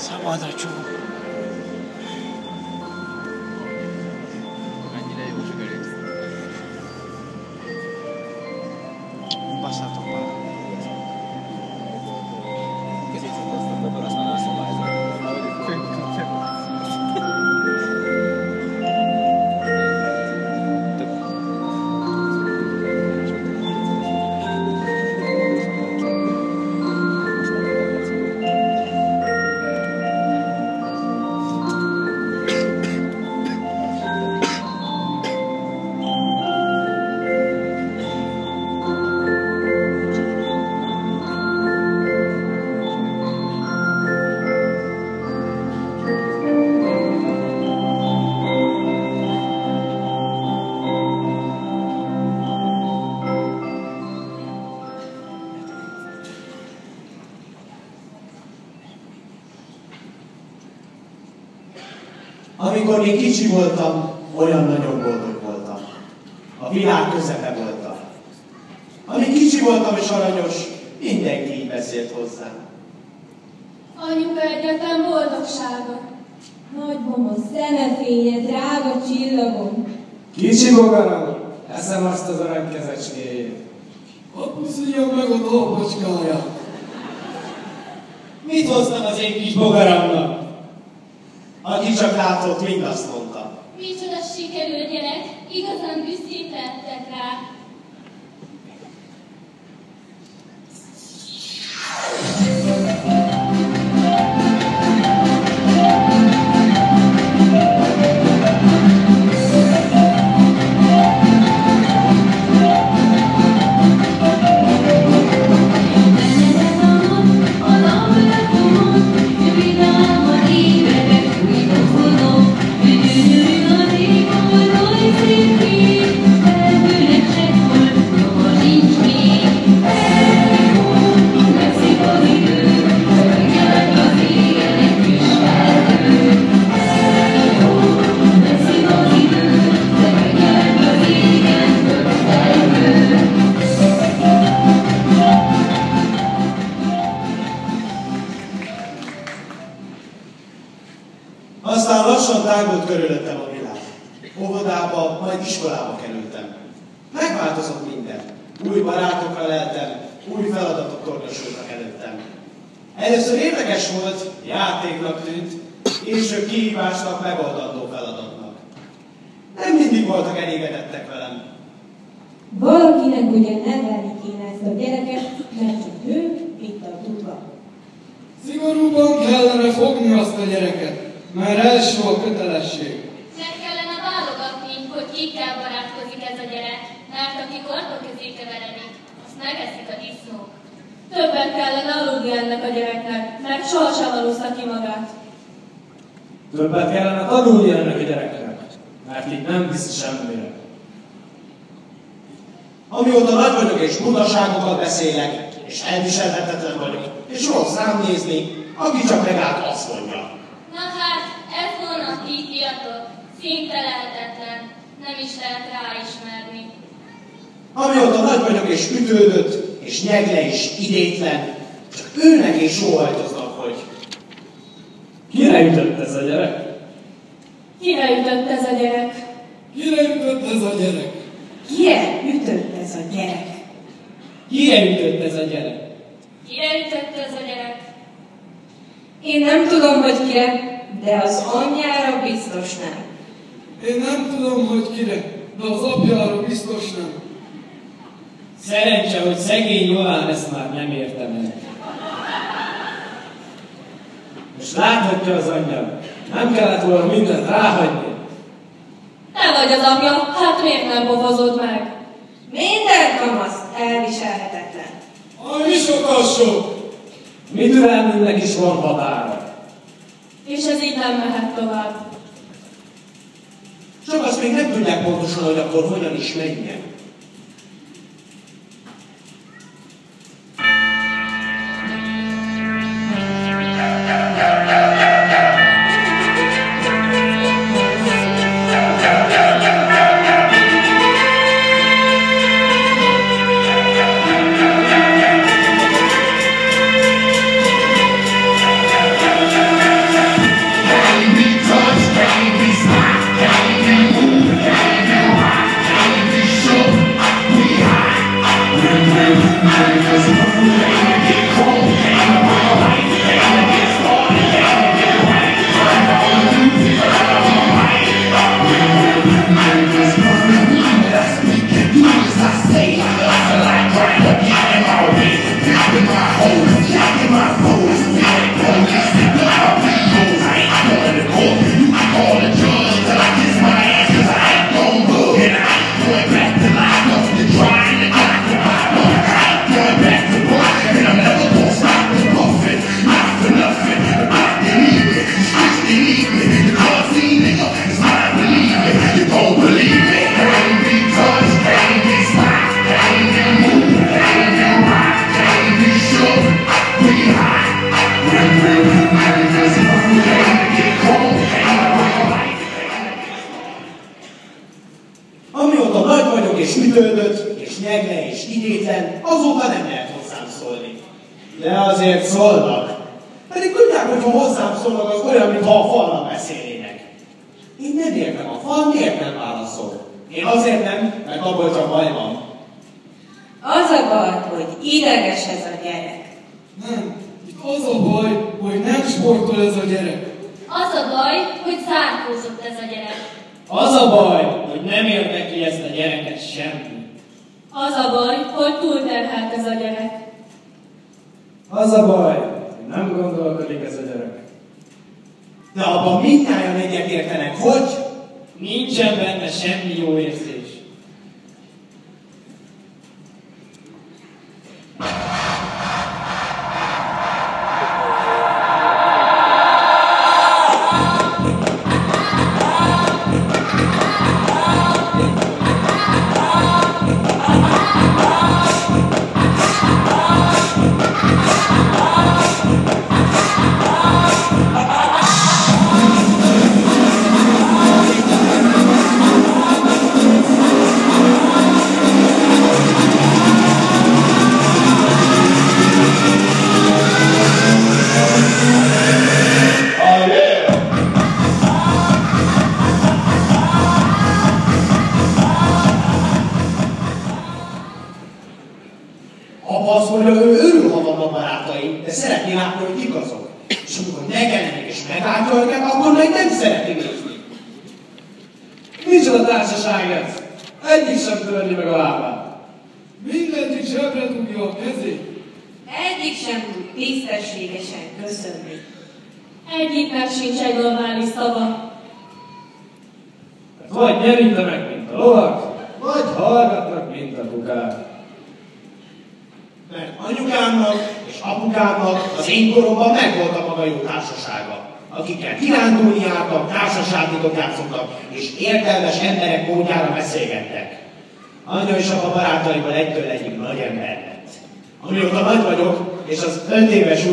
Szabad a csó. Mennyire jó sikerült. Basszátok már. Amikor még kicsi voltam, olyan nagyon boldog voltam. A világ közepe voltam. Amíg kicsi voltam és aranyos, mindenki így beszélt hozzám. Anyuka egyetlen boldogsága. Nagymama szemefénye, drága csillagom. Kicsi bogaram, eszem azt az arany kezecskéjét. Hadd puszíjam meg a tolpocskáját. Mit hoztam az én kis bogaramnak? Aki csak látott, mind azt mondta. Micsoda sikerült gyerek, igazán büszkék lettek rá. Aztán lassan tágult körülöttem a világ. Óvodába, majd iskolába kerültem. Megváltozott minden. Új barátokra leltem, új feladatok tornyosultak előttem. Először érdekes volt, játéknak tűnt, később kihívásnak, megoldandó feladatnak. Nem mindig voltak elégedettek velem. Valakinek ugye nevelni kéne ezt a gyereket, mert csak ő itt a tudva. Szigorúban kellene fogni azt a gyereket, mert első a kötelesség. Meg kellene válogatni, hogy kikkel barátkozik ez a gyerek, mert aki korba közé keveredik, azt megeszik a disznók. Többet kellene aludni ennek a gyereknek, mert sohasem alussza ki magát. Többet kellene tanulni ennek a gyereknek, mert itt nem visz semmire. Amióta nagy vagyok és butaságokat beszélek, és elviselhetetlen vagyok, és rossz rám nézni, aki csak megállt, azt mondja. Na hát, ez volna a ti fiatok, szinte lehetetlen, nem is lehet ráismerni. Amióta nagy vagyok és ütődött, és nyegle és idétlen, csak őnek is sóhajtoznak, hogy Kire ütött ez a gyerek? Kire ütött ez a gyerek? Kire ütött ez a gyerek? Kire ütött ez a gyerek? Kire ütött ez a gyerek? Kire ütött ez a gyerek? Én nem tudom, hogy kire, de az anyjára biztos nem. Én nem tudom, hogy kire, de az apjára biztos nem. Szerencse, hogy szegény Jolán ezt már nem értem el. Most láthatja az anyja, nem kellett volna mindent ráhagyni. Te vagy az apja, hát miért nem pofozod meg? Minden kamasz elviselhetetlen. Aj, sokassó! Mi türelmünknek is van határa. És ez így nem mehet tovább. csak azt még nem tudják pontosan, hogy akkor hogyan is menjen. beszéden, azóta nem lehet hozzám szólni. De azért szólnak. Pedig tudják, hogy ha hozzám szólnak, az olyan, mintha a falnak beszélnének. Én nem értem, a fal miért nem válaszol? Én azért nem, mert abból csak baj van. Az a baj, hogy ideges ez a gyerek. Nem, itt az a baj, hogy nem sportol ez a gyerek. Az a baj, hogy zárkózott ez a gyerek. Az a baj, hogy nem érdekli ezt a gyereket semmi. Az a baj, hogy túlterhelt ez a gyerek. Az a baj, hogy nem gondolkodik ez a gyerek. De abban mindnyájan egyetértenek, hogy Nincsen benne semmi jó érzés. apa azt mondja, ő örül, ha vannak barátai, de szeretné látni, hogy kik azok. És amikor megjelenik és megállja őket, akkor meg nem szereti nézni. Micsoda társaság ez? Egyik sem törni meg a lábát. Mindegyik zsebre dugja a kezét. Egyik sem tud tisztességesen köszönni. Egyiknek sincs egy normális szava. Vagy nyerintenek, mint a lovak, vagy hallgatnak, mint a kukák. Mert anyukámnak és apukámnak az én koromban megvolt a maga jó társasága, akikkel kirándulni jártak, társaságot játszottak, és értelmes emberek módjára beszélgettek. Anya és apa barátaival egytől egyik nagy ember lett. Amióta nagy vagyok, és az 5 éves